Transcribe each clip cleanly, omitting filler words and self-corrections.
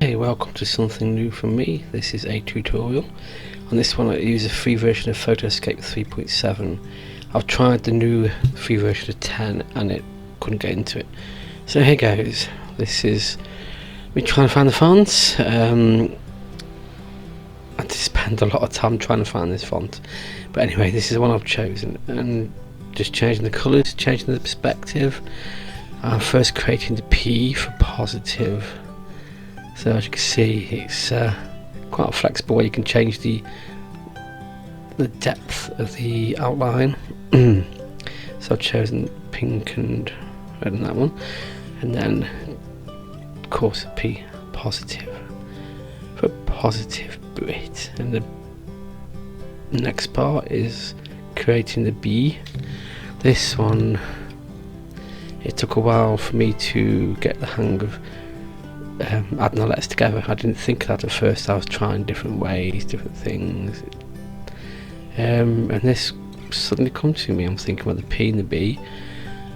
Hey, welcome to something new from me. This is a tutorial. On this one I use a free version of Photoscape 3.7. I've tried the new free version of 10 and it couldn't get into it. So here goes. This is me trying to find the fonts. I had to spend a lot of time trying to find this font. But anyway, this is the one I've chosen. And just changing the colours, changing the perspective. I'm first creating the P for positive. So as you can see, it's quite a flexible way you can change the depth of the outline. So I've chosen pink and red in that one, and then of course a P positive for positive Brit. And the next part is creating the B. This one, it took a while for me to get the hang of adding the letters together. I didn't think that at first. I was trying different ways, different things, and this suddenly come to me. I'm thinking about the P and the B.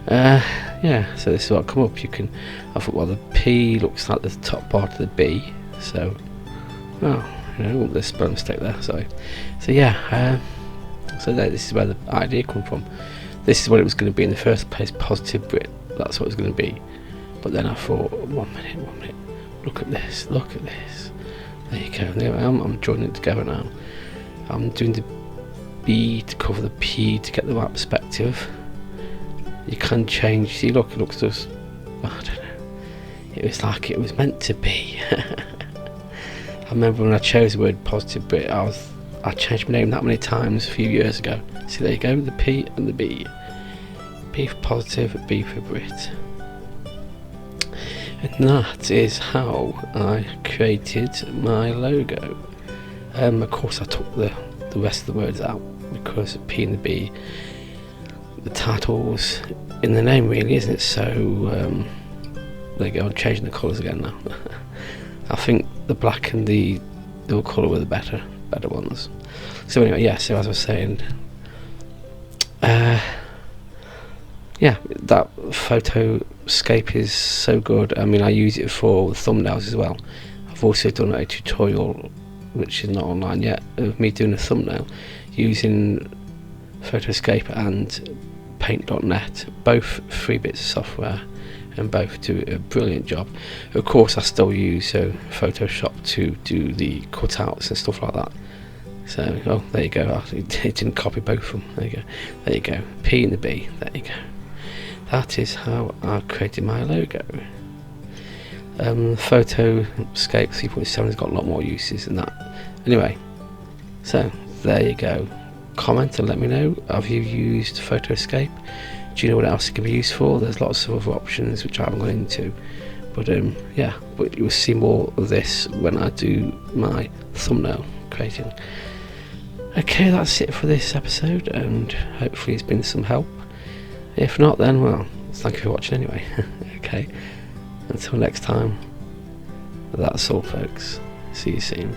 Yeah, so this is what come up. I thought, well, the P looks like the top part of the B, so there's a spelling mistake there, sorry. So yeah, this is where the idea come from. This is what it was going to be in the first place, positive Brit. That's what it was going to be. But then I thought, one minute, look at this. There you go. There I am. I'm joining it together now. I'm doing the B to cover the P to get the right perspective. You can change. See, look, it looks just, I don't know. It was like it was meant to be. I remember when I chose the word positive Brit, I changed my name that many times a few years ago. See, there you go, the P and the B. P for positive, B for Brit. And that is how I created my logo. Of course I took the rest of the words out because the P and the B, the title's in the name really, isn't it? So there you go, I'm changing the colours again now. I think the black and the dual colour were the better ones. So anyway, yeah, so as I was saying, yeah, that Photoscape is so good. I mean, I use it for thumbnails as well. I've also done a tutorial, which is not online yet, of me doing a thumbnail using Photoscape and Paint.net, both free bits of software, and both do a brilliant job. Of course, I still use Photoshop to do the cutouts and stuff like that. So, oh, there you go. It didn't copy both of them. There you go. P and the B. There you go. That is how I created my logo. Photoscape 3.7 has got a lot more uses than that. Anyway, so there you go. Comment and let me know. Have you used Photoscape? Do you know what else it can be used for? There's lots of other options which I haven't gone into. But yeah, but you'll see more of this when I do my thumbnail creating. Okay, that's it for this episode, and hopefully it's been some help. If not, then, well, thank you for watching anyway. Okay, until next time, that's all folks. See you soon.